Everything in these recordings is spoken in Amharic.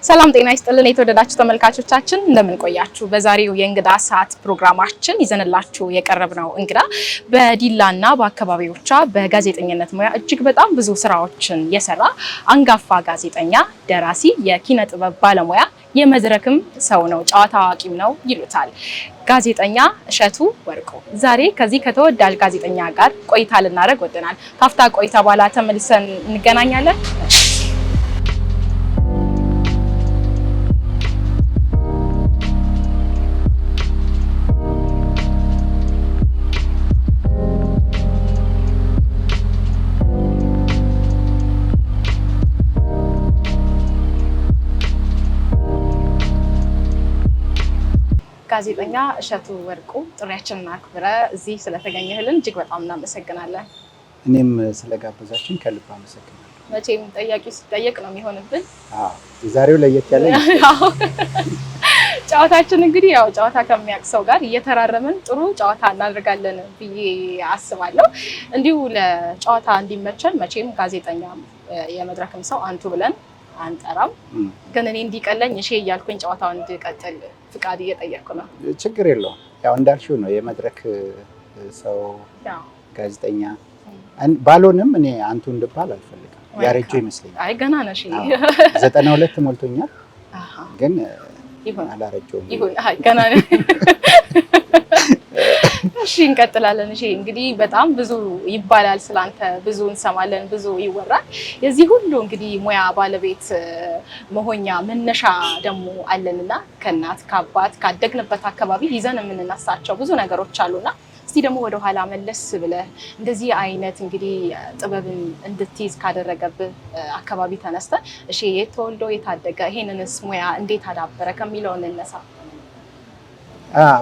ሰላም ጤና ይስጥልን የተወደዳችሁ ተመልካቾቻችን እንደምን ቆያችሁ? በዛሬው የእንግዳ ሰዓት ፕሮግራማችን ይዘንላችሁ የቀረብነው እንግዳ በዲላና በአካባቢዎቿ በጋዜጠኝነት ሙያ እጅግ በጣም ብዙ ስራዎችን የሰራ አንጋፋ ጋዜጠኛ፣ ደራሲ፣ የኪነ ጥበብ ባለሙያ፣ የመድረክም ሰው ነው፣ ጨዋታ አዋቂም ነው ይሉታል። ጋዜጠኛ እሸቱ ወርቁ ዛሬ ከዚህ ከተወዳጅ ጋዜጠኛ ጋር ቆይታ ልናደርግ ወደናል። ካፍታ ቆይታ በኋላ ተመልሰን እንገናኛለን። ጋዜጠኛ እሸቱ ወርቁ ጥሪያችንን አክብረ እዚህ ስለተገኘህልን እጅግ በጣም እናመሰግናለን። እኔም ስለጋበዛችን ከልብ አመሰግናለሁ። መቼም ጠያቂው ሲጠየቅ ነው የሚሆንብን። የዛሬው ለየት ያለ ጨዋታችን እንግዲህ ያው ጨዋታ ከሚያውቅ ሰው ጋር እየተራረምን ጥሩ ጨዋታ እናደርጋለን ብዬ አስባለሁ። እንዲሁ ለጨዋታ እንዲመቸን መቼም ጋዜጠኛ የመድረክም ሰው አንቱ ብለን አንጠራም፣ ግን እኔ እንዲቀለኝ እሺ እያልኩኝ ጨዋታውን እንድቀጥል ፍቃድ እየጠየቅኩ ነው። ችግር የለውም። ያው እንዳልሽው ነው የመድረክ ሰው ጋዜጠኛ ባልሆንም እኔ አንቱ እንድባል አልፈልግም። ያረጀው ይመስለኛል። አይ ገና ነሽ። 92 ሞልቶኛል፣ ግን አላረጀውም። ይሁን አይ ገና ነሽ። እሺ እንቀጥላለን። እሺ እንግዲህ በጣም ብዙ ይባላል ስላንተ፣ ብዙ እንሰማለን፣ ብዙ ይወራል። የዚህ ሁሉ እንግዲህ ሙያ ባለቤት መሆኛ መነሻ ደግሞ አለንና ከእናት ከአባት ካደግንበት አካባቢ ይዘን የምንነሳቸው ብዙ ነገሮች አሉና እስቲ ደግሞ ወደ ኋላ መለስ ብለህ እንደዚህ አይነት እንግዲህ ጥበብን እንድትይዝ ካደረገብህ አካባቢ ተነስተ እሺ የት ተወልዶ የታደገ ይሄንንስ ሙያ እንዴት አዳበረ ከሚለው እንነሳ።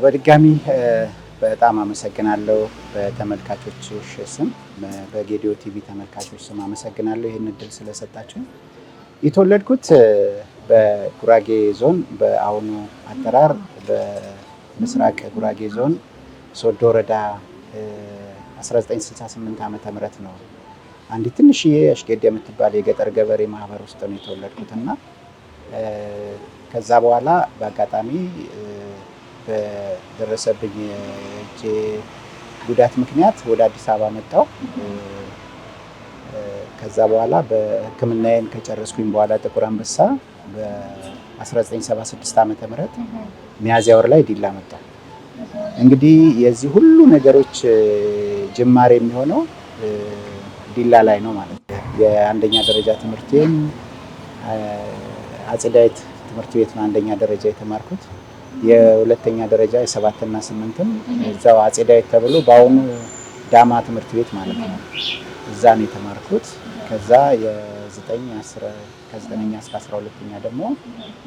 በድጋሚ በጣም አመሰግናለሁ። በተመልካቾች ስም በጌዲዮ ቲቪ ተመልካቾች ስም አመሰግናለሁ ይህን እድል ስለሰጣችሁ። የተወለድኩት በጉራጌ ዞን በአሁኑ አጠራር በምስራቅ ጉራጌ ዞን ሶዶ ወረዳ 1968 ዓመተ ምህረት ነው። አንዲት ትንሽዬ አሽጌድ የምትባል የገጠር ገበሬ ማህበር ውስጥ ነው የተወለድኩትና ከዛ በኋላ በአጋጣሚ በደረሰብኝ የእጄ ጉዳት ምክንያት ወደ አዲስ አበባ መጣሁ። ከዛ በኋላ በሕክምናዬን ከጨረስኩኝ በኋላ ጥቁር አንበሳ በ1976 ዓመተ ምህረት ሚያዝያ ወር ላይ ዲላ መጣሁ። እንግዲህ የዚህ ሁሉ ነገሮች ጅማሬ የሚሆነው ዲላ ላይ ነው ማለት ነው። የአንደኛ ደረጃ ትምህርቴን አፄ ዳዊት ትምህርት ቤት ነው አንደኛ ደረጃ የተማርኩት። የሁለተኛ ደረጃ የ7ና 8ም እዛው አፄ ዳዊት ተብሎ በአሁኑ ዳማ ትምህርት ቤት ማለት ነው እዛ ነው የተማርኩት። ከዛ ከ9ኛ እስከ 12ኛ ደግሞ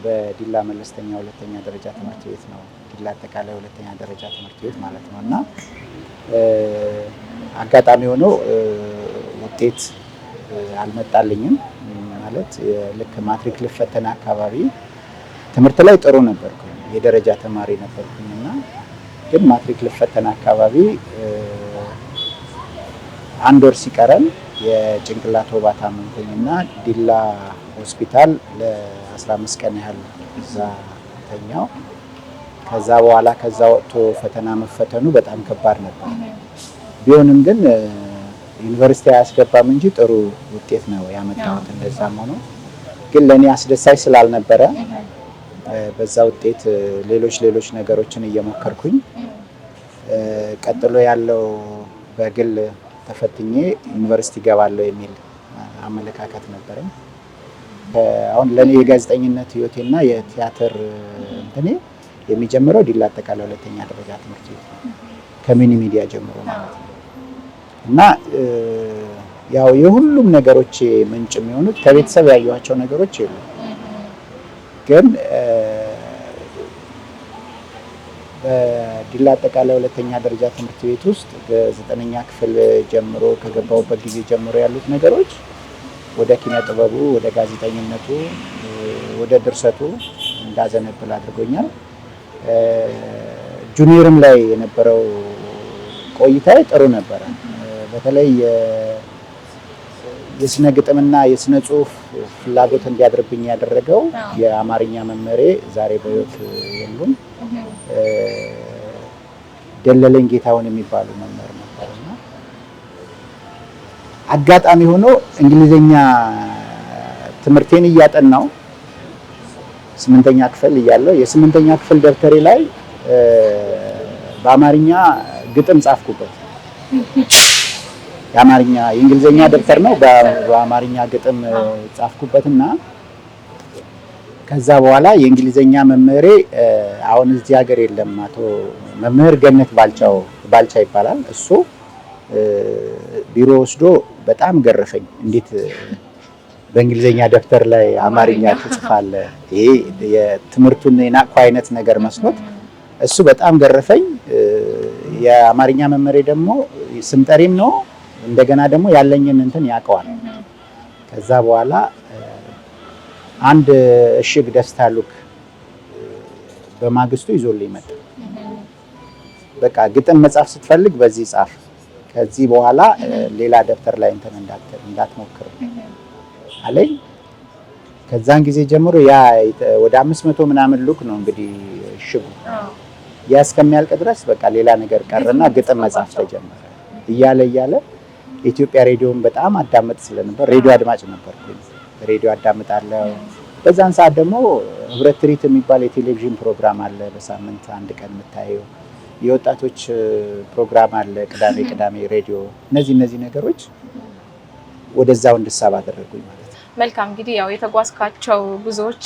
በዲላ መለስተኛ ሁለተኛ ደረጃ ትምህርት ቤት ነው ዲላ አጠቃላይ ሁለተኛ ደረጃ ትምህርት ቤት ማለት ነው። እና አጋጣሚ ሆኖ ውጤት አልመጣልኝም ማለት ልክ ማትሪክ ልፈተና አካባቢ ትምህርት ላይ ጥሩ ነበርኩ፣ የደረጃ ተማሪ ነበርኩኝና ግን ማትሪክ ልፈተና አካባቢ አንድ ወር ሲቀረን የጭንቅላት ወባ ታመምኩኝና ዲላ ሆስፒታል ለ15 ቀን ያህል እዛ ተኛው። ከዛ በኋላ ከዛ ወጥቶ ፈተና መፈተኑ በጣም ከባድ ነበር። ቢሆንም ግን ዩኒቨርሲቲ አያስገባም እንጂ ጥሩ ውጤት ነው ያመጣሁት። እንደዛም ሆኖ ግን ለኔ አስደሳች ስላልነበረ በዛ ውጤት ሌሎች ነገሮችን እየሞከርኩኝ ቀጥሎ ያለው በግል ተፈትኜ ዩኒቨርሲቲ ገባለሁ የሚል አመለካከት ነበረኝ። አሁን ለኔ የጋዜጠኝነት ህይወቴና የቲያትር እንትኔ የሚጀምረው ዲላ አጠቃላይ ሁለተኛ ደረጃ ትምህርት ቤት ነው፣ ከሚኒ ሚዲያ ጀምሮ ማለት ነው። እና ያው የሁሉም ነገሮች ምንጭ የሚሆኑት ከቤተሰብ ያዩዋቸው ነገሮች የሉም። ግን በዲላ አጠቃላይ ሁለተኛ ደረጃ ትምህርት ቤት ውስጥ በ9ኛ ክፍል ጀምሮ ከገባሁበት ጊዜ ጀምሮ ያሉት ነገሮች ወደ ኪነ ጥበቡ፣ ወደ ጋዜጠኝነቱ፣ ወደ ድርሰቱ እንዳዘነብል አድርጎኛል። ጁኒየርም ላይ የነበረው ቆይታ ጥሩ ነበረ። በተለይ የስነ ግጥምና የስነ ጽሁፍ ፍላጎት እንዲያድርብኝ ያደረገው የአማርኛ መምህሬ ዛሬ በህይወት የሉም፣ ደለለኝ ጌታውን የሚባሉ መምህር ነበርና አጋጣሚ ሆኖ እንግሊዘኛ ትምህርቴን እያጠናው 8ኛ ክፍል እያለሁ የ8ኛ ክፍል ደብተሬ ላይ በአማርኛ ግጥም ጻፍኩበት። የአማርኛ የእንግሊዘኛ ደብተር ነው፣ በአማርኛ ግጥም ጻፍኩበትና ከዛ በኋላ የእንግሊዘኛ መምህሬ አሁን እዚህ ሀገር የለም፣ አቶ መምህር ገነት ባልቻ ይባላል። እሱ ቢሮ ወስዶ በጣም ገረፈኝ። እንዴት በእንግሊዘኛ ደብተር ላይ አማርኛ ትጽፋለህ? ይሄ የትምህርቱን የናቅኩ አይነት ነገር መስሎት እሱ በጣም ገረፈኝ። የአማርኛ መምህሬ ደግሞ ስምጠሪም ነው፣ እንደገና ደግሞ ያለኝን እንትን ያውቀዋል። ከዛ በኋላ አንድ እሽግ ደስታ ሉክ በማግስቱ ይዞልኝ መጣ። በቃ ግጥም መጻፍ ስትፈልግ በዚህ ጻፍ፣ ከዚህ በኋላ ሌላ ደብተር ላይ እንትን እንዳትሞክር አለኝ። ከዛን ጊዜ ጀምሮ ያ ወደ 500 ምናምን ሉክ ነው እንግዲህ እሽጉ። ያ እስከሚያልቅ ድረስ በቃ ሌላ ነገር ቀረና ግጥም መጻፍ ተጀመረ። እያለ የኢትዮጵያ ሬዲዮን በጣም አዳመጥ ስለነበር ሬዲዮ አድማጭ ነበርኩኝ። ሬዲዮ አዳምጣለሁ። በዛን ሰዓት ደግሞ ህብረት ትርኢት የሚባል የቴሌቪዥን ፕሮግራም አለ፣ በሳምንት አንድ ቀን የምታየው የወጣቶች ፕሮግራም አለ፣ ቅዳሜ ሬዲዮ። እነዚህ ነገሮች ወደዛው እንድሳብ አደረጉኝ ማለት ነው። መልካም እንግዲህ ያው የተጓዝካቸው ጉዞዎች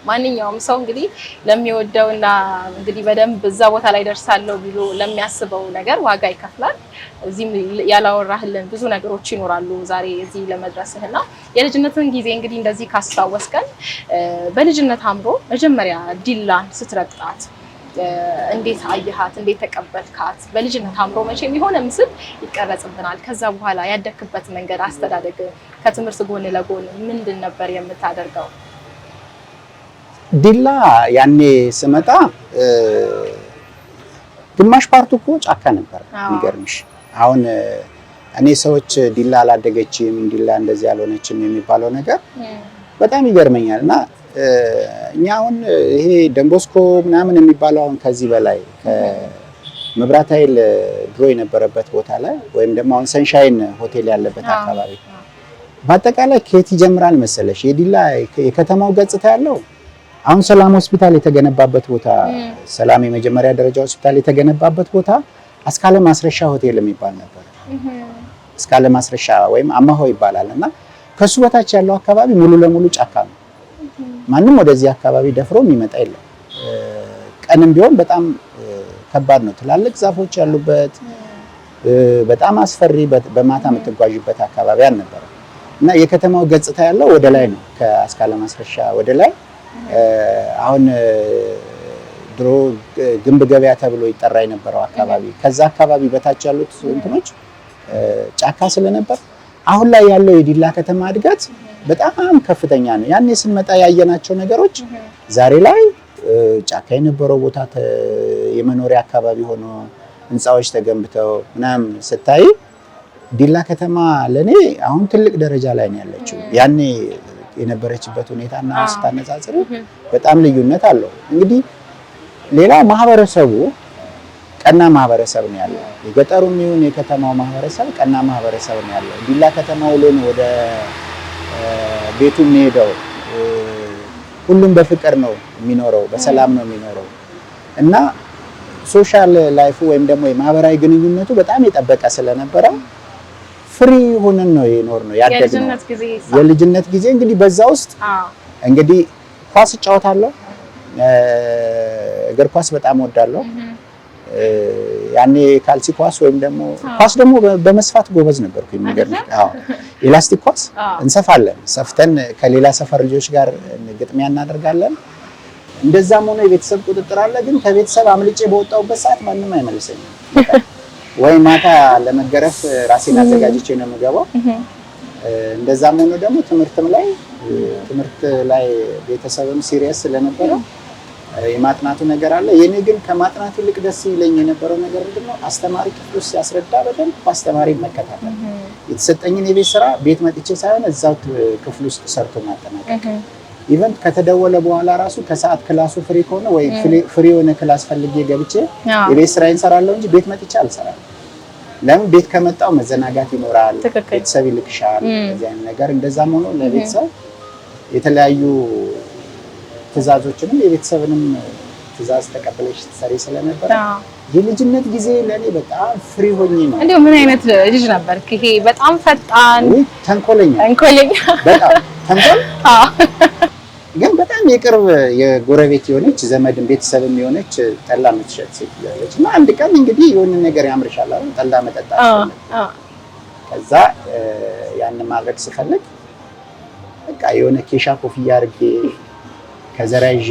ማንኛውም ሰው እንግዲህ ለሚወደውና እንግዲህ በደንብ እዛ ቦታ ላይ ደርሳለሁ ብሎ ለሚያስበው ነገር ዋጋ ይከፍላል። እዚህም ያላወራህልን ብዙ ነገሮች ይኖራሉ ዛሬ እዚህ ለመድረስህና የልጅነትን ጊዜ እንግዲህ እንደዚህ ካስታወስከን በልጅነት አምሮ መጀመሪያ ዲላን ስትረግጣት እንዴት አየሃት? እንዴት ተቀበልካት? በልጅነት አምሮ መቼም የሆነ ምስል ይቀረጽብናል። ከዛ በኋላ ያደግክበት መንገድ፣ አስተዳደግ ከትምህርት ጎን ለጎን ምንድን ነበር የምታደርገው? ዲላ ያኔ ስመጣ ግማሽ ፓርቱ እኮ ጫካ ነበር። የሚገርምሽ አሁን እኔ ሰዎች ዲላ አላደገችም፣ ዲላ እንደዚህ ያልሆነችም የሚባለው ነገር በጣም ይገርመኛል። እና እኛ አሁን ይሄ ደንቦስኮ ምናምን የሚባለው አሁን ከዚህ በላይ ከመብራት ኃይል ድሮ የነበረበት ቦታ ላይ ወይም ደግሞ አሁን ሰንሻይን ሆቴል ያለበት አካባቢ በአጠቃላይ ከየት ይጀምራል መሰለሽ? የዲላ የከተማው ገጽታ ያለው አሁን ሰላም ሆስፒታል የተገነባበት ቦታ፣ ሰላም የመጀመሪያ ደረጃ ሆስፒታል የተገነባበት ቦታ አስካለ ማስረሻ ሆቴል የሚባል ነበር። አስካለ ማስረሻ ወይም አማሆ ይባላል። እና ከሱ በታች ያለው አካባቢ ሙሉ ለሙሉ ጫካ ነው። ማንም ወደዚህ አካባቢ ደፍሮ የሚመጣ የለም። ቀንም ቢሆን በጣም ከባድ ነው። ትላልቅ ዛፎች ያሉበት በጣም አስፈሪ፣ በማታ የምትጓዥበት አካባቢ አልነበረ። እና የከተማው ገጽታ ያለው ወደ ላይ ነው፣ ከአስካለ ማስረሻ ወደ ላይ። አሁን ድሮ ግንብ ገበያ ተብሎ ይጠራ የነበረው አካባቢ፣ ከዛ አካባቢ በታች ያሉት እንትኖች ጫካ ስለነበር አሁን ላይ ያለው የዲላ ከተማ እድገት በጣም ከፍተኛ ነው። ያኔ ስንመጣ ያየናቸው ነገሮች ዛሬ ላይ ጫካ የነበረው ቦታ የመኖሪያ አካባቢ ሆኖ ህንፃዎች ተገንብተው ምናምን ስታይ ዲላ ከተማ ለኔ አሁን ትልቅ ደረጃ ላይ ነው ያለችው። ያኔ የነበረችበት ሁኔታና ስታነጻጽር በጣም ልዩነት አለው። እንግዲህ ሌላ ማህበረሰቡ ቀና ማህበረሰብ ነው ያለው። የገጠሩም ይሁን የከተማው ማህበረሰብ ቀና ማህበረሰብ ነው ያለው። ዲላ ከተማ ውሎን ወደ ቤቱ የሚሄደው ሁሉም በፍቅር ነው የሚኖረው፣ በሰላም ነው የሚኖረው እና ሶሻል ላይፉ ወይም ደግሞ የማህበራዊ ግንኙነቱ በጣም የጠበቀ ስለነበረ ፍሪ ሆነን ነው የኖርነው ያደግነው። የልጅነት ጊዜ እንግዲህ በዛ ውስጥ እንግዲህ ኳስ እጫወታለሁ፣ እግር ኳስ በጣም ወዳለሁ። ያኔ ካልሲ ኳስ ወይም ደግሞ ኳስ ደግሞ በመስፋት ጎበዝ ነበርኩ። የሚገርም ኤላስቲክ ኳስ እንሰፋለን። ሰፍተን ከሌላ ሰፈር ልጆች ጋር ግጥሚያ እናደርጋለን። እንደዛም ሆኖ የቤተሰብ ቁጥጥር አለ። ግን ከቤተሰብ አምልጬ በወጣሁበት ሰዓት ማንም አይመልሰኝም። ወይ ማታ ለመገረፍ ራሴን አዘጋጅቼ ነው የምገባው። እንደዛም ሆኖ ደግሞ ትምህርት ላይ ቤተሰብም ሲሪየስ ስለነበረ የማጥናቱ ነገር አለ። የኔ ግን ከማጥናት ይልቅ ደስ ይለኝ የነበረው ነገር ምንድነው አስተማሪ ክፍል ውስጥ ሲያስረዳ በደንብ አስተማሪ መከታተል፣ የተሰጠኝን የቤት ስራ ቤት መጥቼ ሳይሆን እዛው ክፍል ውስጥ ሰርቶ ማጠናቀቅ። ኢቨንት ከተደወለ በኋላ ራሱ ከሰዓት ክላሱ ፍሪ ከሆነ ወይ ፍሪ የሆነ ክላስ ፈልጌ ገብቼ የቤት ስራዬን እሰራለሁ እንጂ ቤት መጥቼ አልሰራም። ለምን ቤት ከመጣው መዘናጋት ይኖራል፣ ቤተሰብ ይልክሻል፣ እዚህ አይነት ነገር። እንደዛም ሆኖ ለቤተሰብ የተለያዩ ትዕዛዞችንም የቤተሰብንም ትዕዛዝ ተቀበለሽ ትሰሪ ስለነበር የልጅነት ጊዜ ለኔ በጣም ፍሪ ሆኜ ነው። እንዴ ምን አይነት ልጅ ነበር? ይሄ በጣም ፈጣን ተንኮለኛ በጣም ተንኮል ግን በጣም የቅርብ የጎረቤት የሆነች ዘመድን ቤተሰብም የሆነች ጠላ የምትሸጥ ሴት ያለች እና አንድ ቀን እንግዲህ የሆነ ነገር ያምርሻል አይደል ጠላ መጠጣት ከዛ ያን ማድረግ ስፈልግ በቃ የሆነ ኬሻ ኮፍያ አድርጌ ከዘራይዤ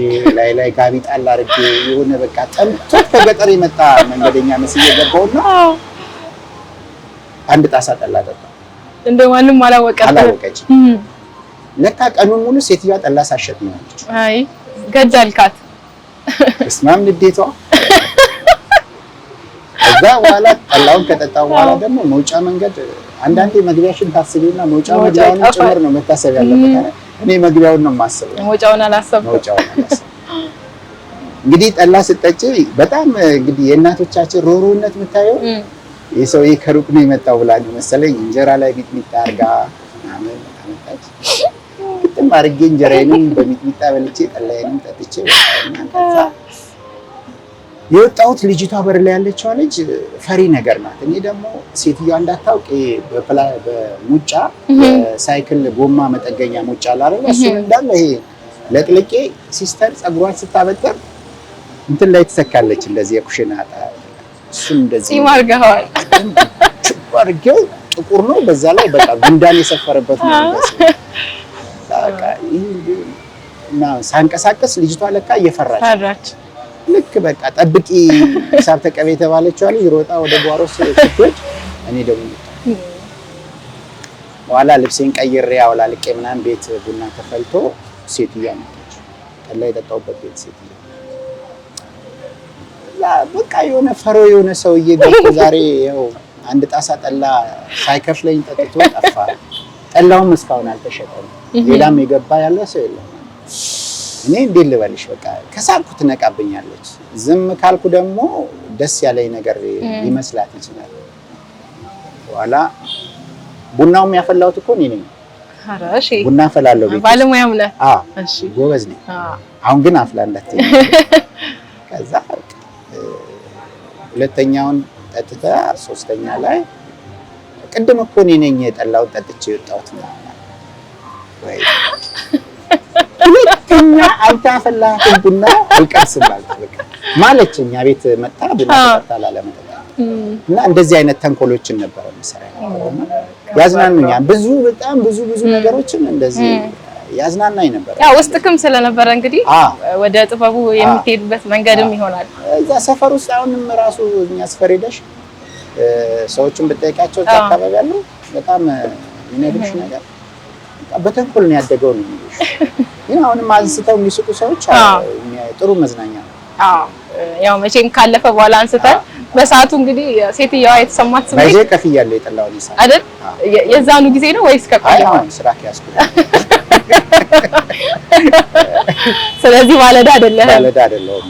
ላይ ጋቢ ጣል አድርጌ የሆነ በቃ ጠምቶት ከገጠር የመጣ መንገደኛ መስዬ ገባውና አንድ ጣሳ ጠላ ጠጣ። እንደማንም አላወቀች። ለካ ቀኑን ሙሉ ሴትዮዋ ጠላ ሳሸጥ ነው ያለች። አይ ገጃልካት እስማም ንዴቷ። ከዛ በኋላ ጠላውን ከጠጣው በኋላ ደግሞ መውጫ መንገድ አንዳንዴ መግቢያሽን ታስቢውና መውጫውን ጭምር ነው መታሰብ ያለበት። እኔ መግቢያውን ነው የማስበው፣ መውጫውን አላሰብኩም። እንግዲህ ጠላ ስጠጪ በጣም እንግዲህ የእናቶቻችን ሮሮነት የምታየው የሰው ከሩቅ ነው የመጣው ብላ ነው መሰለኝ እንጀራ ላይ ሚጥሚጣ አድርጋ ምናምን አመጣች። ግጥም አድርጌ እንጀራዬንም በሚጥሚጣ በልቼ ጠላዬንም ጠጥቼ ከዛ የወጣሁት ልጅቷ በር ላይ ያለችው ልጅ ፈሪ ነገር ናት። እኔ ደግሞ ሴትዮዋ እንዳታውቅ በሙጫ ሳይክል ጎማ መጠገኛ ሙጫ አላረጋ እሱን እንዳለ ይሄ ለጥልቄ ሲስተር ጸጉሯን ስታበጠር እንትን ላይ ትሰካለች እንደዚህ የኩሽና እሱን እንደዚህ ይማርጋዋል አድርጌው ጥቁር ነው በዛ ላይ በቃ ጉንዳን የሰፈረበት ነው በቃ እና ሳንቀሳቀስ ልጅቷ ለካ እየፈራች ልክ በቃ ጠብቂ ሂሳብ ተቀበይ የተባለችው አለ ይሮጣ ወደ ጓሮ ስትወጭ እኔ ደግሞ በኋላ ልብሴን ቀይሬ አውላልቄ ምናምን ቤት ቡና ተፈልቶ ሴትዮዋ መጣች። ጠላ የጠጣሁበት ቤት ሴትዮዋ በቃ የሆነ ፈሮ የሆነ ሰውዬ ገብቶ ዛሬ ያው አንድ ጣሳ ጠላ ሳይከፍለኝ ጠጥቶ ጠፋ። ጠላውም እስካሁን አልተሸጠም። ሌላም የገባ ያለ ሰው የለም። እኔ እንዴት ልበልሽ በቃ ከሳቅኩ ትነቃብኛለች። ዝም ካልኩ ደግሞ ደስ ያለኝ ነገር ሊመስላት ይችላል። በኋላ ቡናውም ያፈላሁት እኮ እኔ ነኝ። ኧረ እሺ ቡና አፈላለሁ ቤት ባለሙያም ነህ? አዎ እሺ ጎበዝ ነኝ። አሁን ግን አፍላ እንዳትዪ። ከዛ ሁለተኛውን ጠጥታ ሶስተኛ ላይ ቅድም እኮ እኔ ነኝ የጠላውን ጠጥቼ የወጣሁት ነው ወይ ሁለተኛ አልታፈላሁት ቡና አልቀርስም ማለት እኛ ቤት መጣ ቡና ተጣጣላ ለመጠጣት እና እንደዚህ አይነት ተንኮሎችን ነበር የምሰራው። ያዝናኑኛል በጣም ብዙ ነገሮችን እንደዚህ ያዝናናኝ ነበር። ያው ውስጥክም ስለነበረ እንግዲህ ወደ ጥበቡ የምትሄድበት መንገድም ይሆናል። እዛ ሰፈር ውስጥ አሁንም ራሱ እኛ ሰፈር ሄደሽ ሰዎችን ብትጠይቃቸው እዛ አካባቢ ያለው በጣም የሚነግሩሽ ነገር በተንኮል ነው ያደገው ነው የሚሉሽ። ግን አሁንም አንስተው የሚስቁ ሰዎች ጥሩ መዝናኛ ነው። ያው መቼም ካለፈ በኋላ አንስተን በሰዓቱ እንግዲህ ሴትዮዋ የተሰማት ስሜት ባይዜ ከፍያለሁ የጠላውን ይሳል አይደል? የዛኑ ጊዜ ነው ወይስ ከቆየው? አሁን ስራ ያስኩ ስለዚህ ባለዳ አይደለሁም።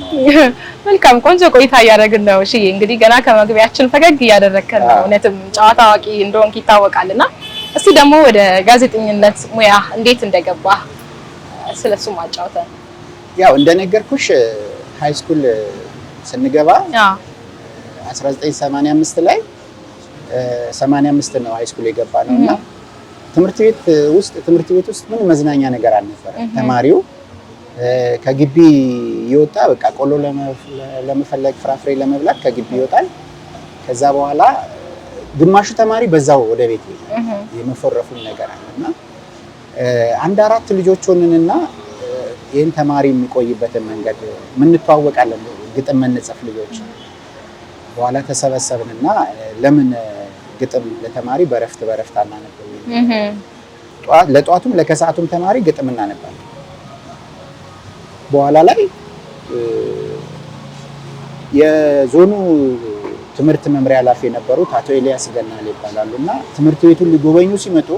መልካም ቆንጆ ቆይታ እያደረግን ነው። እሺ እንግዲህ ገና ከመግቢያችን ፈገግ እያደረግከን ነው። እውነትም ጨዋታ አዋቂ እንደሆንክ ይታወቃልና እስቲ ደግሞ ወደ ጋዜጠኝነት ሙያ እንዴት እንደገባ ስለሱ ማጫወተን። ያው እንደነገርኩሽ ሃይ ስኩል ስንገባ 1985 ላይ 85 ነው ሃይ ስኩል የገባ ነውና ትምህርት ቤት ውስጥ ምን መዝናኛ ነገር አልነበረ። ተማሪው ከግቢ ይወጣ በቃ ቆሎ ለመፈለግ ፍራፍሬ ለመብላት ከግቢ ይወጣል። ከዛ በኋላ ግማሹ ተማሪ በዛው ወደ ቤት የመፈረፉን ነገር አለና አንድ አራት ልጆች ሆነንና ይሄን ተማሪ የሚቆይበትን መንገድ ምን ተዋወቃለን። ግጥም መንጽፍ ልጆች በኋላ ተሰበሰብንና ለምን ግጥም ለተማሪ በረፍት አናነበው ለጧቱም ለከሰዓቱም ተማሪ ግጥም እናነባለን። በኋላ ላይ የዞኑ ትምህርት መምሪያ ኃላፊ የነበሩት አቶ ኤልያስ ገናል ይባላሉና ትምህርት ቤቱን ሊጎበኙ ሲመጡ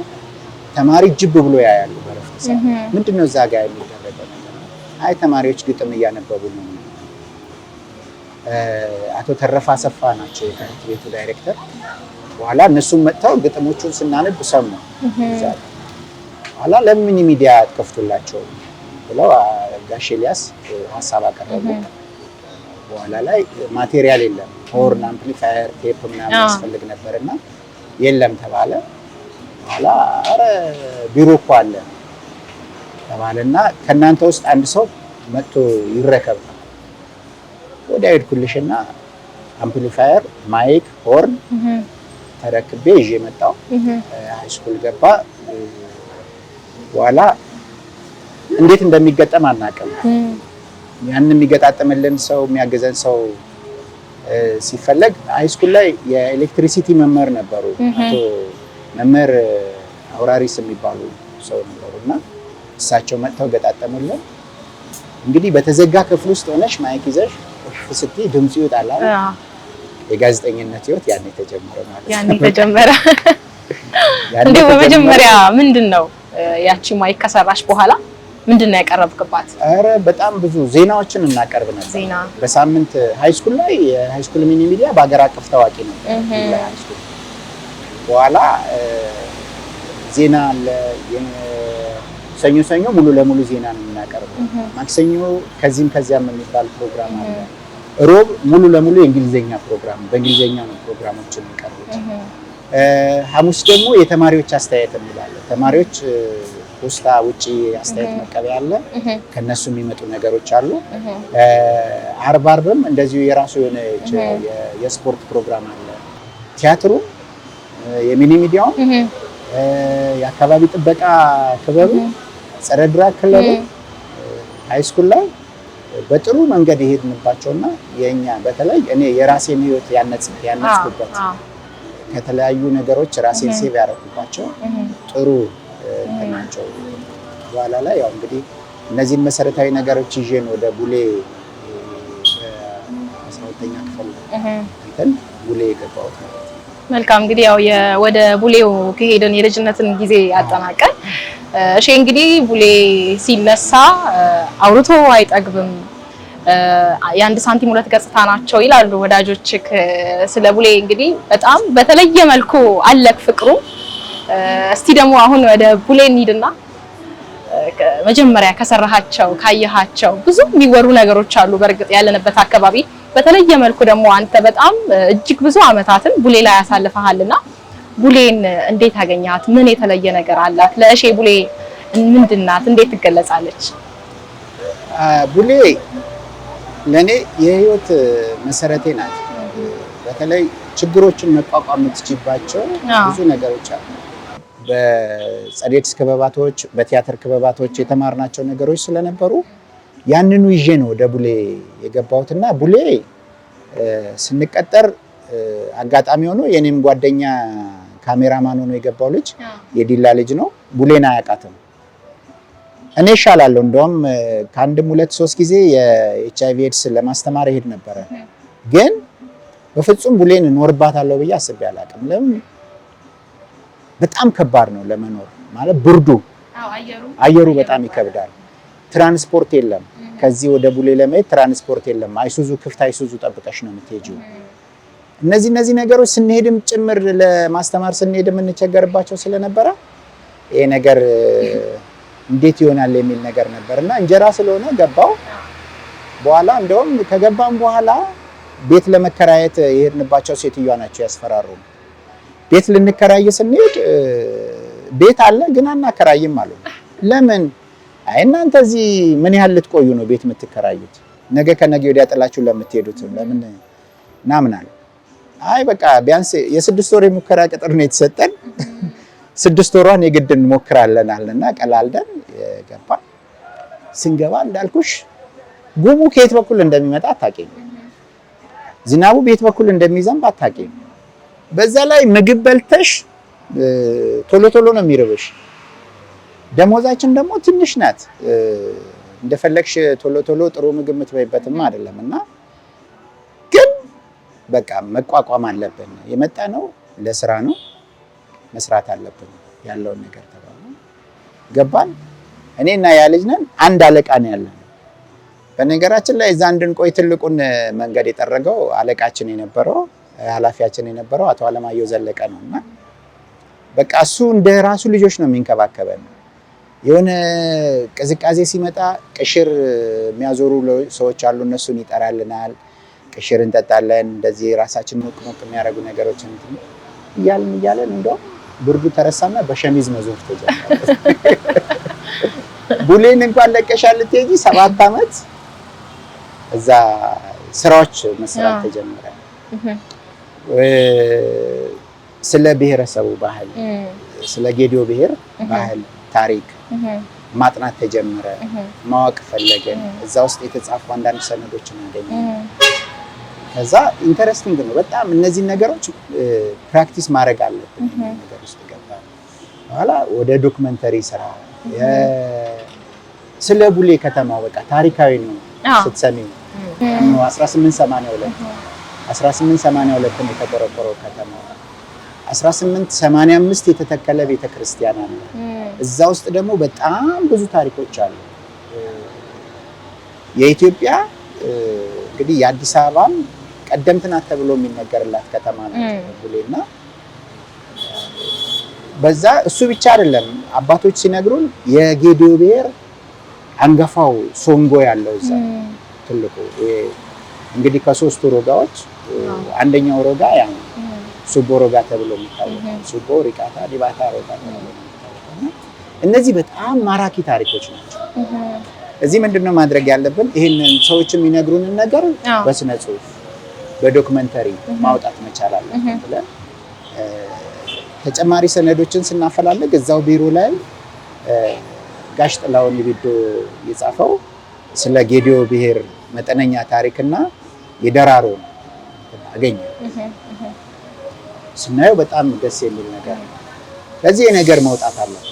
ተማሪ ጅብ ብሎ ያያሉ። በረፍት ሰዓት ምንድነው እዛ ጋር የሚደረገው ነገር? አይ ተማሪዎች ግጥም እያነበቡ ነው። አቶ ተረፋ አሰፋ ናቸው የትምህርት ቤቱ ዳይሬክተር። በኋላ እነሱም መጥተው ግጥሞቹን ስናነብ ሰሙ። በኋላ ለምን ሚዲያ አትከፍቱላቸው ብለው ጋሽ ኤልያስ ሀሳብ አቀረቡ። በኋላ ላይ ማቴሪያል የለም፣ ሆርን፣ አምፕሊፋየር፣ ቴፕ ምናምን ያስፈልግ ነበርና የለም ተባለ። በኋላ አረ ቢሮ እኮ አለ ተባለና ከእናንተ ውስጥ አንድ ሰው መጥቶ ይረከብ። ወዲያ ሄድኩልሽና አምፕሊፋየር፣ ማይክ፣ ሆርን ተረክቤ ይዤ መጣሁ። ሃይስኩል ገባ። በኋላ እንዴት እንደሚገጠም አናውቅም። ያንን የሚገጣጠምልን ሰው የሚያገዘን ሰው ሲፈለግ ሃይስኩል ላይ የኤሌክትሪሲቲ መምህር ነበሩ። አቶ መምህር አውራሪስ የሚባሉ ሰው ነበሩና እሳቸው መጥተው ገጣጠሙልን። እንግዲህ በተዘጋ ክፍል ውስጥ ሆነሽ ማይክ ይዘሽ ስትይ ድምጽ ይወጣል አይደል? የጋዜጠኝነት ህይወት ያኔ ተጀመረ ማለት ነው። ያኔ ተጀመረ። እንዴ በመጀመሪያ ምንድነው ያቺ ማይክ ከሰራሽ በኋላ ምንድነው ያቀረብክባት? አረ በጣም ብዙ ዜናዎችን እናቀርብ ነበር። ዜና በሳምንት ሃይስኩል ላይ የሃይስኩል ሚኒ ሚዲያ በአገር አቀፍ ታዋቂ ነው። ሃይስኩል በኋላ ዜና አለ። ሰኞ ሰኞ ሙሉ ለሙሉ ዜና ነው የምናቀርበው። ማክሰኞ ከዚህም ከዚያም የሚባል ፕሮግራም አለ። ሮብ ሙሉ ለሙሉ የእንግሊዘኛ ፕሮግራም፣ በእንግሊዘኛ ነው ፕሮግራሞችን የሚቀርቡት። ሐሙስ ደግሞ የተማሪዎች አስተያየት እንላለን። ተማሪዎች ፖስታ ውጪ አስተያየት መቀበያ አለ። ከነሱ የሚመጡ ነገሮች አሉ። አርብም እንደዚሁ የራሱ የሆነ የስፖርት ፕሮግራም አለ። ቲያትሩ፣ የሚኒ ሚዲያው፣ የአካባቢ ጥበቃ ክበቡ፣ ጸረ ድራግ ክለቡ ሃይስኩል ላይ በጥሩ መንገድ የሄድንባቸውና የኛ በተለይ እኔ የራሴን ህይወት ያነጽኩበት ከተለያዩ ነገሮች ራሴን ሴቭ ያደረኩባቸው ጥሩ ናቸው። በኋላ ላይ ያው እንግዲህ እነዚህን መሰረታዊ ነገሮች ይዤ ነው ወደ ቡሌ በ12ኛ ክፍል እንትን ቡሌ የገባሁት ማለት ነው። መልካም እንግዲህ ያው ወደ ቡሌው ከሄደን የልጅነትን ጊዜ ያጠናቀን። እሺ እንግዲህ ቡሌ ሲነሳ አውርቶ አይጠግብም፣ የአንድ ሳንቲም ሁለት ገጽታ ናቸው ይላሉ ወዳጆችክ። ስለ ቡሌ እንግዲህ በጣም በተለየ መልኩ አለክ ፍቅሩ። እስቲ ደግሞ አሁን ወደ ቡሌ እንሂድና መጀመሪያ ከሰራሃቸው ካየሃቸው ብዙ የሚወሩ ነገሮች አሉ። በእርግጥ ያለንበት አካባቢ በተለየ መልኩ ደግሞ አንተ በጣም እጅግ ብዙ አመታትን ቡሌ ላይ ያሳልፈሃልና ቡሌን እንዴት አገኛት? ምን የተለየ ነገር አላት? ለእሺ ቡሌ ምንድናት? እንዴት ትገለጻለች? ቡሌ ለኔ የህይወት መሰረቴ ናት። በተለይ ችግሮችን መቋቋም የምትችይባቸው ብዙ ነገሮች አሉ። በጸዴትስ ክበባቶች፣ በቲያትር ክበባቶች የተማርናቸው ነገሮች ስለነበሩ ያንኑ ይዤ ነው ወደ ቡሌ የገባሁትና ቡሌ ስንቀጠር አጋጣሚ ሆኖ የኔም ጓደኛ ካሜራማን ሆኖ የገባው ልጅ የዲላ ልጅ ነው። ቡሌን አያውቃትም። እኔ እሻላለሁ እንደውም ከአንድም ሁለት ሶስት ጊዜ የኤችአይቪ ኤድስ ለማስተማር ይሄድ ነበረ። ግን በፍጹም ቡሌን እኖርባታለሁ ብዬ አስቤ አላውቅም። ለምን? በጣም ከባድ ነው ለመኖር ማለት ብርዱ፣ አየሩ በጣም ይከብዳል። ትራንስፖርት የለም። ከዚህ ወደ ቡሌ ለመሄድ ትራንስፖርት የለም። አይሱዙ ክፍት አይሱዙ ጠብቀሽ ነው የምትሄጂው። እነዚህ ነገሮች ስንሄድም ጭምር ለማስተማር ስንሄድም እንቸገርባቸው ስለነበረ ይሄ ነገር እንዴት ይሆናል የሚል ነገር ነበርና እንጀራ ስለሆነ ገባው። በኋላ እንደውም ከገባም በኋላ ቤት ለመከራየት የሄድንባቸው ሴትዮዋ ናቸው ያስፈራሩ። ቤት ልንከራይ ስንሄድ ቤት አለ ግን አናከራይም አሉ። ለምን? አይ እናንተ እዚህ ምን ያህል ልትቆዩ ነው ቤት የምትከራዩት? ነገ ከነገ ወዲያ ጥላችሁ ለምትሄዱት ለምን ናምናል? አይ በቃ ቢያንስ የ6 ወር የሙከራ ቅጥር ነው የተሰጠን። 6 ወሯን የግድ እንሞክራለን አለና ቀላልደን ገባ። ስንገባ እንዳልኩሽ ጉሙ ከየት በኩል እንደሚመጣ አታውቂም። ዝናቡ ቤት በኩል እንደሚዘንብ አታውቂም። በዛ ላይ ምግብ በልተሽ ቶሎ ቶሎ ነው የሚርብሽ። ደሞዛችን ደግሞ ትንሽ ናት። እንደፈለግሽ ቶሎ ቶሎ ጥሩ ምግብ የምትበይበትም አይደለም እና ግን በቃ መቋቋም አለብን። የመጣ ነው ለስራ ነው መስራት አለብን ያለውን ነገር ተባለ። ገባን። እኔና ያ ልጅ ነን። አንድ አለቃ ነው ያለን። በነገራችን ላይ እዛ እንድንቆይ ትልቁን መንገድ የጠረገው አለቃችን የነበረው ኃላፊያችን የነበረው አቶ አለማየሁ ዘለቀ ነውና በቃ እሱ እንደ ራሱ ልጆች ነው የሚንከባከበን። የሆነ ቅዝቃዜ ሲመጣ ቅሽር የሚያዞሩ ሰዎች አሉ፣ እነሱን ይጠራልናል። ቅሽር እንጠጣለን። እንደዚህ ራሳችን ሞቅ ሞቅ የሚያደርጉ ነገሮችን እያለን እንደው ብርዱ ተረሳና በሸሚዝ መዞር ተጀመረ። ቡሌን እንኳን ለቀሻል ልትሄጂ 7 ዓመት እዛ ስራዎች መስራት ተጀመረ። ስለ ብሔረሰቡ ባህል፣ ስለ ጌዲዮ ብሔር ባህል ታሪክ ማጥናት ተጀመረ። ማወቅ ፈለገን። እዛ ውስጥ የተጻፉ አንዳንድ ሰነዶችን አገኘን። ከዛ ኢንተረስቲንግ ነው በጣም እነዚህ ነገሮች ፕራክቲስ ማድረግ አለብን ነገር ውስጥ ገባ። በኋላ ወደ ዶክመንተሪ ስራ ስለ ቡሌ ከተማው በቃ ታሪካዊ ነው ስትሰሚ ነው 1882 ነው የተቆረቆረው ከተማው። 1885 የተተከለ ቤተክርስቲያን አለ። እዛ ውስጥ ደግሞ በጣም ብዙ ታሪኮች አሉ። የኢትዮጵያ እንግዲህ የአዲስ አበባም ቀደምት ናት ተብሎ የሚነገርላት ከተማ ነው ቡሌና በዛ እሱ ብቻ አይደለም። አባቶች ሲነግሩን የጌዲዮ ብሔር አንገፋው ሶንጎ ያለው እዛ ትልቁ እንግዲህ ከ3 ሮጋዎች አንደኛው ሮጋ ያ ሱቦ ሮጋ ተብሎ የሚታወቀው ሱቦ፣ ሪቃታ፣ ዲባታ ሮጋ ተብሎ የሚታወቀው እነዚህ በጣም ማራኪ ታሪኮች ናቸው። እዚህ ምንድነው ማድረግ ያለብን? ይሄንን ሰዎች የሚነግሩንን ነገር በስነ ጽሁፍ በዶክመንተሪ ማውጣት መቻል አለብን ብለን ተጨማሪ ሰነዶችን ስናፈላልግ እዛው ቢሮ ላይ ጋሽ ጥላውን ይብዶ የጻፈው ስለ ጌዲዮ ብሔር መጠነኛ ታሪክና የደራሮ አገኘ። ስናየው በጣም ደስ የሚል ነገር ነው። ለዚህ ነገር መውጣት አለበት።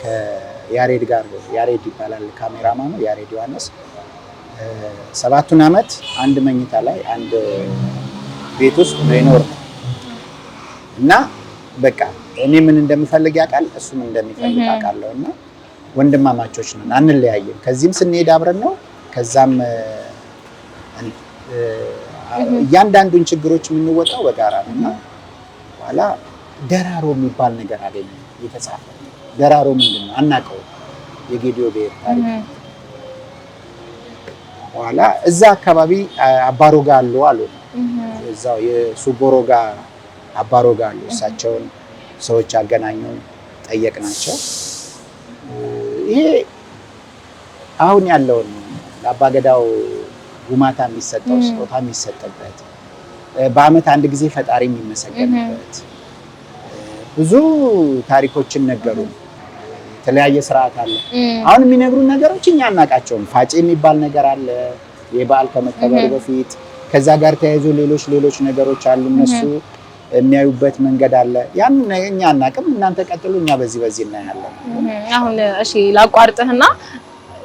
ከያሬድ ጋር ያሬድ ይባላል ካሜራማኑ ያሬድ ዮሐንስ 7 ዓመት አንድ መኝታ ላይ አንድ ቤት ውስጥ ነው እና በቃ እኔ ምን እንደምፈልግ ያውቃል፣ እሱ ምን እንደሚፈልግ አውቃለሁና ወንድማማቾች ነን፣ አንለያየም። ከዚህም ስንሄድ አብረን ነው፣ ከዛም እያንዳንዱን ችግሮች የምንወጣው በጋራ ነውና በኋላ ደራሮ የሚባል ነገር አገኘ የተጻፈ። ደራሮ ምንድነው አናውቀውም። የጌዲዮ ብሔር ታሪክ በኋላ እዛ አካባቢ አባሮጋ አሉ እዛው የሱቦሮጋ አባሮጋ አሉ። እሳቸውን ሰዎች አገናኙን፣ ጠየቅናቸው። ይሄ አሁን ያለውን ለአባገዳው ጉማታ የሚሰጠው ስጦታ የሚሰጥበት በአመት አንድ ጊዜ ፈጣሪ የሚመሰገንበት ብዙ ታሪኮችን ነገሩ። የተለያየ ስርዓት አለ። አሁን የሚነግሩን ነገሮች እኛ አናውቃቸውም። ፋጬ የሚባል ነገር አለ የበዓል ከመከበሩ በፊት። ከዛ ጋር ተያይዞ ሌሎች ነገሮች አሉ እነሱ የሚያዩበት መንገድ አለ። ያን እኛ አናውቅም። እናንተ ቀጥሉ፣ እኛ በዚህ እናያለን። አሁን እሺ ላቋርጥህና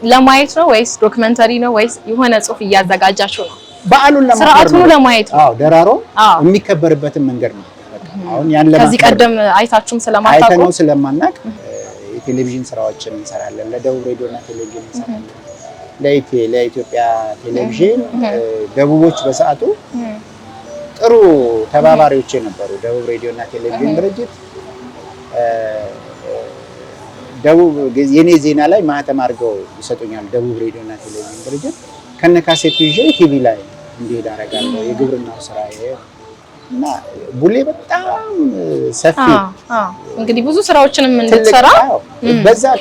ለማየት ነው ወይስ ዶክመንተሪ ነው ወይስ የሆነ ጽሁፍ እያዘጋጃችሁ ነው? በዓሉን ለማየት ነው። አዎ ደራሮ የሚከበርበትን መንገድ ነው። አሁን ያን ከዚህ ቀደም አይታችሁም ስለማታውቁ አይተነው ስለማናውቅ የቴሌቪዥን ስራዎችን እንሰራለን። ለደቡብ ሬዲዮና ቴሌቪዥን እንሰራለን። ለኢትዮጵያ ቴሌቪዥን ደቡቦች በሰዓቱ ጥሩ ተባባሪዎች የነበሩ ደቡብ ሬዲዮና ቴሌቪዥን ድርጅት ደቡብ የኔ ዜና ላይ ማህተም አድርገው ይሰጡኛል። ደቡብ ሬዲዮና ቴሌቪዥን ድርጅት ከነካሴቱ ይዤ ቲቪ ላይ እንዲሄድ አደርጋለሁ። የግብርናው ስራ እና ቡሌ በጣም ሰፊ እንግዲህ ብዙ ስራዎችንም እንድትሰራ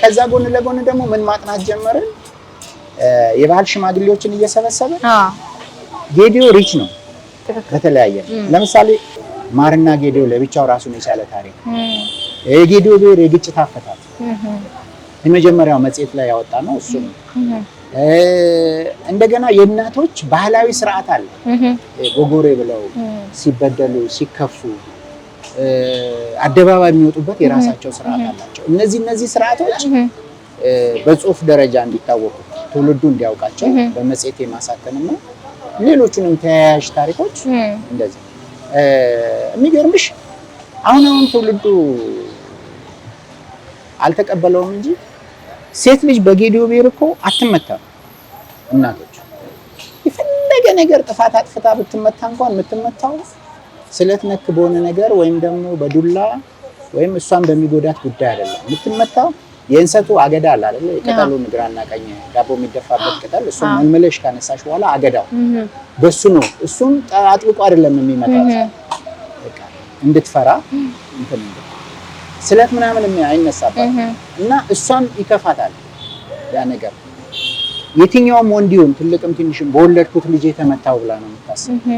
ከዛ ጎን ለጎን ደግሞ ምን ማጥናት ጀመርን። የባህል ሽማግሌዎችን እየሰበሰበ ጌዲዮ ሪች ነው በተለያየ ለምሳሌ ማርና ጌዲዮ ለብቻው ራሱን የቻለ ታሪክ የጌዲዮ ብሔር የግጭት አፈታት የመጀመሪያው መጽሔት ላይ ያወጣ ነው እሱ ነው። እንደገና የእናቶች ባህላዊ ስርዓት አለ። ጎጎሬ ብለው ሲበደሉ ሲከፉ አደባባይ የሚወጡበት የራሳቸው ስርዓት አላቸው። እነዚህ ስርዓቶች በጽሁፍ ደረጃ እንዲታወቁ ትውልዱ እንዲያውቃቸው በመጽሔት የማሳተምና ሌሎቹንም ተያያዥ ታሪኮች እንደዚህ የሚገርምሽ አሁን ትውልዱ አልተቀበለውም እንጂ ሴት ልጅ በጌዲዮ ብሔር እኮ አትመታም። እናቶች የፈለገ ነገር ጥፋት አጥፍታ ብትመታ እንኳን የምትመታው ስለት ነክ በሆነ ነገር ወይም ደግሞ በዱላ ወይም እሷን በሚጎዳት ጉዳይ አይደለም የምትመታው። የእንሰቱ አገዳ አለ አይደል? የቅጠሉ ግራና ቀኝ ዳቦ የሚደፋበት ቅጠል እሱ መልመለሽ ካነሳሽ በኋላ አገዳው በሱ ነው። እሱም አጥብቆ አይደለም የሚመጣው በቃ እንድትፈራ እንትን ስለት ምናምን አይነሳባት እና እሷም ይከፋታል ያ ነገር። የትኛውም ወንዲውን ትልቅም ትንሽም በወለድኩት ልጅ ተመታው ብላ ነው የምታስበው።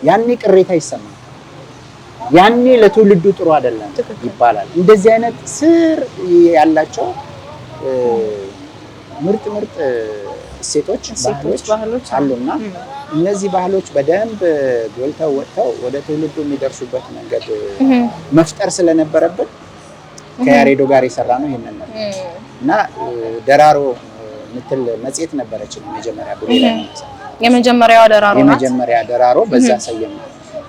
ያኔ ቅሬታ ይሰማል። ያኔ ለትውልዱ ጥሩ አይደለም ይባላል። እንደዚህ አይነት ስር ያላቸው ምርጥ እሴቶች ባህሎች አሉና እነዚህ ባህሎች በደንብ ጎልተው ወጥተው ወደ ትውልዱ የሚደርሱበት መንገድ መፍጠር ስለነበረብን ከያሬዶ ጋር የሰራ ነው ይሄንን ነው እና ደራሮ ምትል መጽሔት ነበረች መጀመሪያ ቡሌላ የመጀመሪያ ደራሮ በዛ ሰየም።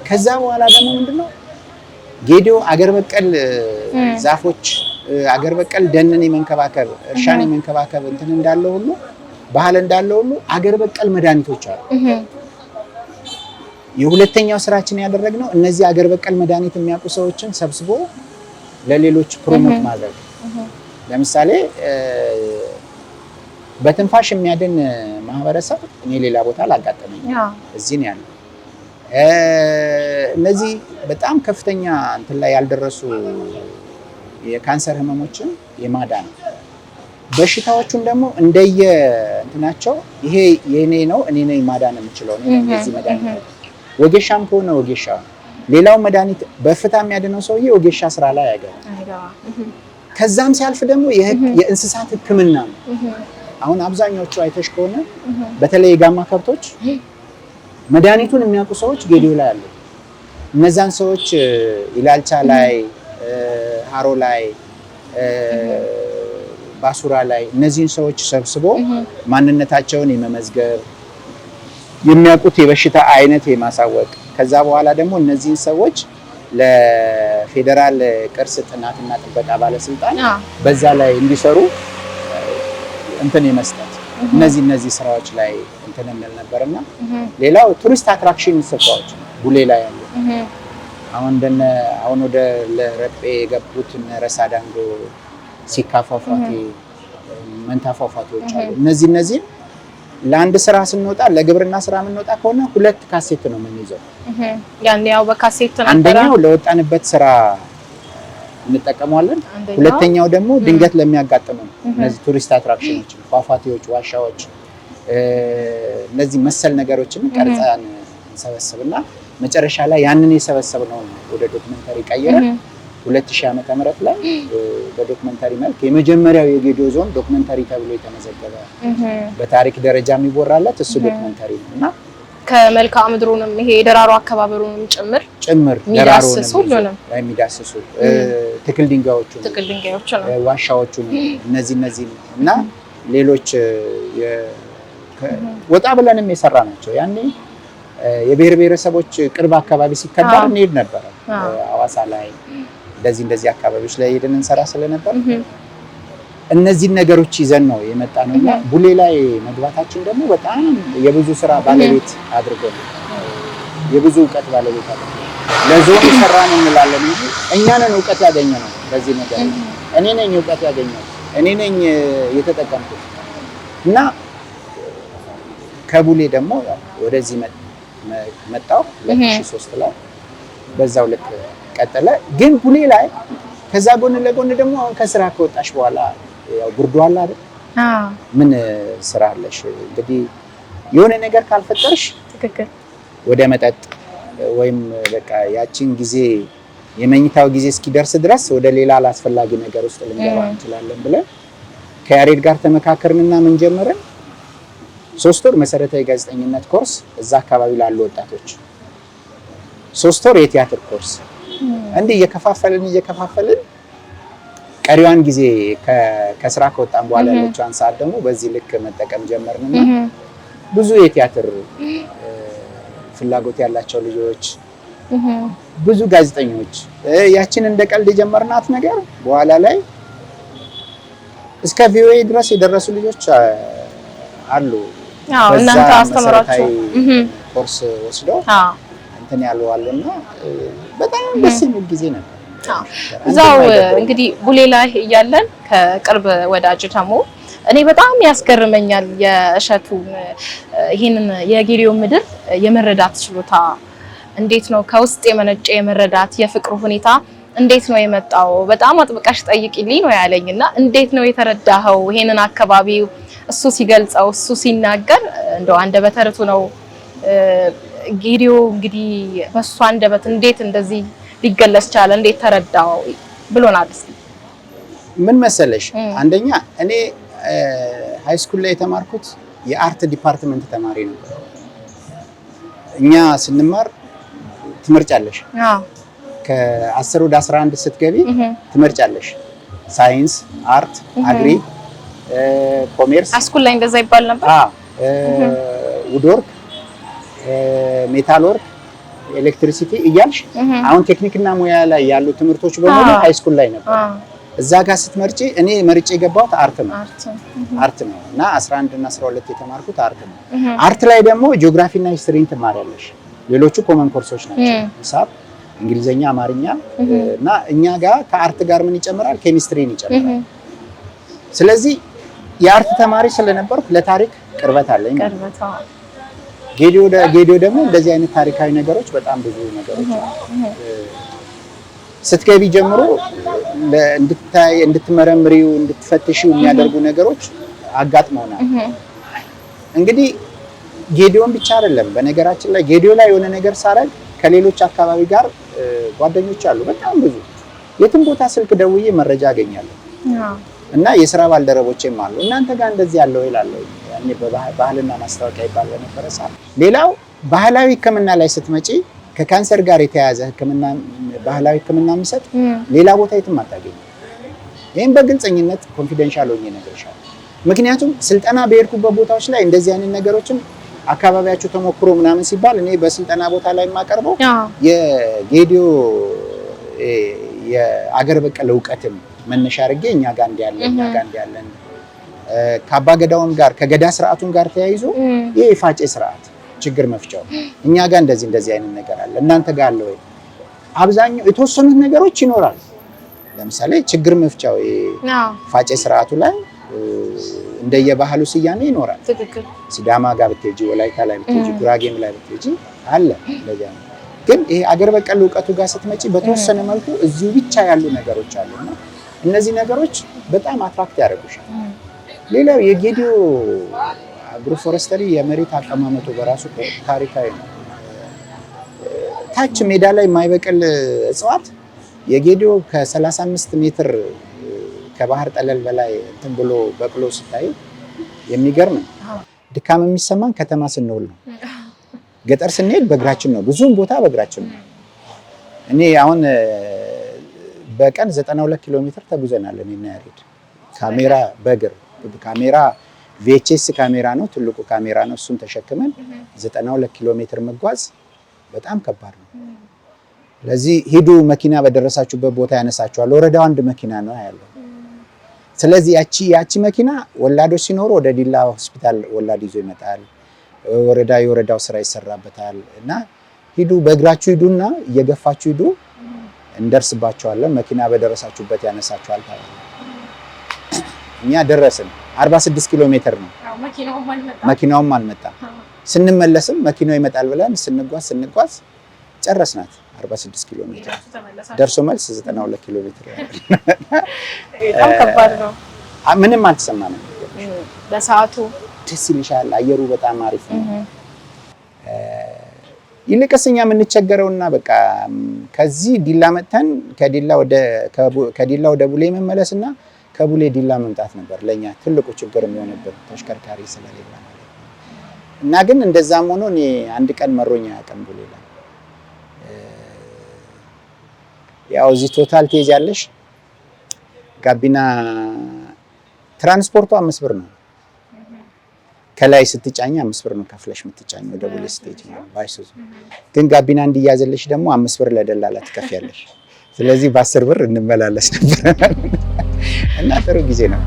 ከዛ በኋላ ደግሞ ምንድነው ጌዲዮ አገር በቀል ዛፎች አገር በቀል ደንን የመንከባከብ እርሻን የመንከባከብ እንትን እንዳለው ሁሉ ባህል እንዳለው ሁሉ አገር በቀል መድኃኒቶች አሉ። የሁለተኛው ስራችን ያደረግነው እነዚህ አገር በቀል መድኃኒት የሚያውቁ ሰዎችን ሰብስቦ ለሌሎች ፕሮሞት ማድረግ። ለምሳሌ በትንፋሽ የሚያድን ማህበረሰብ እኔ ሌላ ቦታ አላጋጠመኝ፣ እዚህ ነው ያለው። እነዚህ በጣም ከፍተኛ እንትን ላይ ያልደረሱ የካንሰር ህመሞችን የማዳን በሽታዎቹን ደግሞ እንደየ እንትናቸው ይሄ የኔ ነው እኔ ነኝ ማዳን የምችለው ነው እዚህ መድኃኒት። ወጌሻም ከሆነ ወጌሻ ሌላው መድኃኒት በፍታ የሚያድነው ሰውዬ ወጌሻ ስራ ላይ አይገባም። ከዛም ሲያልፍ ደግሞ የእንስሳት ህክምና ነው። አሁን አብዛኞቹ አይተሽ ከሆነ በተለይ የጋማ ከብቶች መድኃኒቱን የሚያውቁ ሰዎች ጌዲዮ ላይ አሉ። እነዛን ሰዎች ኢላልቻ ላይ፣ ሃሮ ላይ፣ ባሱራ ላይ እነዚህን ሰዎች ሰብስቦ ማንነታቸውን የመመዝገብ የሚያውቁት የበሽታ አይነት የማሳወቅ ከዛ በኋላ ደግሞ እነዚህን ሰዎች ለፌዴራል ቅርስ ጥናትና ጥበቃ ባለስልጣን በዛ ላይ እንዲሰሩ እንትን የመስጠት እነዚህ ስራዎች ላይ እንትን እንል ነበርና ሌላው ቱሪስት አትራክሽን ስፍራዎች ቡሌ ላይ ያሉ አሁን ወደ ለረጴ የገቡት ረሳ ዳንጎ፣ ሲካ ፏፏቴ፣ መንታ ፏፏቴዎች አሉ። እነዚህ ለአንድ ስራ ስንወጣ ለግብርና ስራ የምንወጣ ከሆነ 2 ካሴት ነው የምንይዘው። ያን ያው በካሴት ነበር። አንደኛው ለወጣንበት ስራ እንጠቀመዋለን። ሁለተኛው ደግሞ ድንገት ለሚያጋጥሙ እነዚህ ቱሪስት አትራክሽኖች፣ ፏፏቴዎች፣ ዋሻዎች እነዚህ መሰል ነገሮችን ቀርጸን እንሰበስብና መጨረሻ ላይ ያንን የሰበሰብነው ወደ ዶክመንተሪ ቀይረን 2000 ዓመተ ምህረት ላይ በዶክመንተሪ መልክ የመጀመሪያው የጌዲዮ ዞን ዶክመንተሪ ተብሎ የተመዘገበ በታሪክ ደረጃ የሚወራለት እሱ ዶክመንተሪ ነውና ከመልክዓ ምድሩንም ይሄ የደራሮ አካባቢሩንም ጭምር የሚዳስሱ ሁሉንም የሚዳስሱ ትክል ድንጋዮቹ ነው ዋሻዎቹ እነዚህ እና ሌሎች ወጣ ብለንም የሰራ ናቸው። ያኔ የብሔር ብሔረሰቦች ቅርብ አካባቢ ሲከበር እንሄድ ነበር። አዋሳ ላይ እንደዚህ አካባቢዎች ላይ ሄደን እንሰራ ስለነበር እነዚህ ነገሮች ይዘን ነው የመጣ ነውና ቡሌ ላይ መግባታችን ደግሞ በጣም የብዙ ስራ ባለቤት አድርጎን የብዙ ዕውቀት ባለቤት አድርጎን ለዞኑ ሰራን እንላለን እንጂ እኛ ነን ዕውቀት ያገኘነው። በዚህ ነገር እኔ ነኝ ዕውቀት ያገኘው እኔ ነኝ የተጠቀምኩት እና ከቡሌ ደግሞ ወደዚህ መጣው 2003 ላይ በዛው ልክ ቀጠለ። ግን ቡሌ ላይ ከዛ ጎን ለጎን ደግሞ አሁን ከስራ ከወጣሽ በኋላ ያው ጉርዶ አለ አይደል? ምን ስራ አለሽ? እንግዲህ የሆነ ነገር ካልፈጠርሽ ትክክል ወደ መጠጥ ወይም በቃ ያቺን ጊዜ የመኝታው ጊዜ እስኪደርስ ድረስ ወደ ሌላ አላስፈላጊ ነገር ውስጥ ልንገባ እንችላለን ብለን ከያሬድ ጋር ተመካከርንና ምን ጀመርን? 3 ወር መሰረታዊ ጋዜጠኝነት ኮርስ እዛ አካባቢ ላሉ ወጣቶች፣ 3 ወር የቲያትር ኮርስ እንዲህ እየከፋፈልን ቀሪዋን ጊዜ ከስራ ከወጣን በኋላ ያለችውን ሰዓት ደግሞ በዚህ ልክ መጠቀም ጀመርንና ብዙ የቲያትር ፍላጎት ያላቸው ልጆች ብዙ ጋዜጠኞች ያችን እንደ ቀልድ የጀመርናት ነገር በኋላ ላይ እስከ ቪኦኤ ድረስ የደረሱ ልጆች አሉ። እናንተ አስተምራችሁ ኮርስ ወስደው እንትን ያለው አለና በጣም ደስ የሚል ጊዜ ነበር። እዛው እንግዲህ ቡሌ ላይ እያለን ከቅርብ ወዳጅ ተሞ እኔ በጣም ያስገርመኛል የእሸቱ ይሄንን የጌዲዮ ምድር የመረዳት ችሎታ እንዴት ነው ከውስጥ የመነጨ የመረዳት የፍቅሩ ሁኔታ እንዴት ነው የመጣው? በጣም አጥብቀሽ ጠይቂልኝ ነው ያለኝና እንዴት ነው የተረዳኸው ይሄንን አካባቢው እሱ ሲገልጸው እሱ ሲናገር እንደው አንደበተ ርቱዕ ነው ጌዲዮ እንግዲህ በሱ አንደበት እንዴት እንደዚህ ሊገለጽ ቻለ እንዴት ተረዳው ብሎናል። ምን መሰለሽ አንደኛ እኔ ሃይ ስኩል ላይ የተማርኩት የአርት ዲፓርትመንት ተማሪ ነበር። እኛ ስንማር ትመርጫለሽ። ከ10 ወደ 11 ስትገቢ ትመርጫለሽ። ሳይንስ፣ አርት፣ አግሪ፣ ኮሜርስ። ስኩል ላይ እንደዛ ይባል ነበር። ውድወርክ፣ ሜታል ወርክ፣ ኤሌክትሪሲቲ እያልሽ አሁን ቴክኒክና ሙያ ላይ ያሉ ትምህርቶች በሙሉ ሃይ ስኩል ላይ ነበር። እዛ ጋር ስትመርጪ እኔ መርጬ የገባሁት አርት ነው እና 11 እና 12 የተማርኩት አርት ነው። አርት ላይ ደግሞ ጂኦግራፊ እና ሂስትሪን ትማሪያለሽ። ሌሎቹ ኮመን ኮርሶች ናቸው። ሂሳብ፣ እንግሊዘኛ፣ አማርኛ እና እኛ ጋር ከአርት ጋር ምን ይጨምራል? ኬሚስትሪን ይጨምራል። ስለዚህ የአርት ተማሪ ስለነበርኩ ለታሪክ ቅርበት አለኝ። ጌዲዮ ደግሞ እንደዚህ አይነት ታሪካዊ ነገሮች በጣም ብዙ ነገሮች ስትገቢ ጀምሮ እንድታይ እንድትመረምሪው እንድትፈትሺው የሚያደርጉ ነገሮች አጋጥመውናል። እንግዲህ ጌዲዮን ብቻ አይደለም። በነገራችን ላይ ጌዲዮ ላይ የሆነ ነገር ሳረግ ከሌሎች አካባቢ ጋር ጓደኞች አሉ በጣም ብዙ። የትም ቦታ ስልክ ደውዬ መረጃ አገኛለሁ እና የሥራ ባልደረቦቼም አሉ እናንተ ጋር እንደዚህ ያለው ይላል። ያኔ በባህልና ማስታወቂያ ይባል በነበረ ሰዓት ሌላው ባህላዊ ሕክምና ላይ ስትመጪ ከካንሰር ጋር የተያያዘ ሕክምና ባህላዊ ሕክምና የሚሰጥ ሌላ ቦታ የትም አታገኝም። ይሄን በግልጽኝነት ኮንፊደንሻል ሆኜ እነግርሻለሁ። ምክንያቱም ስልጠና በሄድኩበት ቦታዎች ላይ እንደዚህ አይነት ነገሮችን አካባቢያችሁ ተሞክሮ ምናምን ሲባል እኔ በስልጠና ቦታ ላይ የማቀርበው የጌዲዮ የአገር በቀል እውቀትን መነሻ አድርጌ እኛ ጋር እንዲያለን ከአባ ገዳውም ጋር ከገዳ ስርዓቱን ጋር ተያይዞ ይሄ የፋጬ ስርዓት ችግር መፍቻው እኛ ጋር እንደዚህ አይነት ነገር አለ እናንተ ጋር አለ ወይ? አብዛኛው የተወሰኑት ነገሮች ይኖራል። ለምሳሌ ችግር መፍቻው ፋጬ ስርዓቱ ላይ እንደየባህሉ ስያሜ ይኖራል። ሲዳማ ጋር ብትሄጂ፣ ወላይታ ላይ ብትሄጂ፣ ጉራጌም ላይ ብትሄጂ አለ እንደዚያ ነው። ግን ይሄ አገር በቀል እውቀቱ ጋር ስትመጪ በተወሰነ መልኩ እዚሁ ብቻ ያሉ ነገሮች አሉና እነዚህ ነገሮች በጣም አትራክት ያደርጉሻል። ሌላው የጌዲዮ አግሮ ፎረስተሪ የመሬት አቀማመጡ በራሱ ታሪካዊ ነው። ታች ሜዳ ላይ የማይበቅል እጽዋት የጌዲዮ ከ35 ሜትር ከባህር ጠለል በላይ እንትን ብሎ በቅሎ ስታይ የሚገርም ነው። ድካም የሚሰማን ከተማ ስንውል ነው። ገጠር ስንሄድ በእግራችን ነው፣ ብዙም ቦታ በእግራችን ነው። እኔ አሁን በቀን 92 ኪሎ ሜትር ተጉዘናል። እኔና ያሬድ ካሜራ በእግር ካሜራ ቪኤችኤስ ካሜራ ነው፣ ትልቁ ካሜራ ነው። እሱን ተሸክመን 92 ኪሎ ሜትር መጓዝ በጣም ከባድ ነው። ስለዚህ ሂዱ፣ መኪና በደረሳችሁበት ቦታ ያነሳችኋል። ወረዳው አንድ መኪና ነው ያለው። ስለዚህ ያቺ መኪና ወላዶች ሲኖሩ ወደ ዲላ ሆስፒታል ወላድ ይዞ ይመጣል። የወረዳው ስራ ይሰራበታል። እና ሂዱ፣ በእግራችሁ ሂዱና እየገፋችሁ ሂዱ፣ እንደርስባችኋለን። መኪና በደረሳችሁበት ያነሳችኋል ተባለ። እኛ ደረስን። 46 ኪሎ ሜትር ነው። መኪናውም አልመጣም። ስንመለስም መኪናው ይመጣል ብለን ስንጓዝ ጨረስናት 46 ኪሎ ሜትር። ደርሶ መልስ 92 ኪሎ ሜትር። በጣም ከባድ ነው። ምንም አልተሰማንም። በሰዓቱ ደስ ይልሻል። አየሩ በጣም አሪፍ ነው። ይልቅስ እኛ የምንቸገረውና በቃ ከዚህ ዲላ መጥተን ከዲላ ወደ ቡሌ መመለስና ከቡሌ ዲላ መምጣት ነበር ለኛ ትልቁ ችግር የሚሆንብን ተሽከርካሪ ስለሌለ ማለት ነው። እና ግን እንደዛም ሆኖ እኔ አንድ ቀን መሮኛ ያቀም ቡሌ ላይ ያው እዚህ ቶታል ትይዣለሽ፣ ጋቢና ትራንስፖርቱ 5 ብር ነው። ከላይ ስትጫኝ 5 ብር ነው ከፍለሽ የምትጫኝ ወደ ቡሌ ስቴጅ ነው ባይሱዙ። ግን ጋቢና እንዲያዘልሽ ደግሞ 5 ብር ለደላላ ትከፍያለሽ። ስለዚህ በ10 ብር እንመላለስ ነበር እና ጥሩ ጊዜ ነው።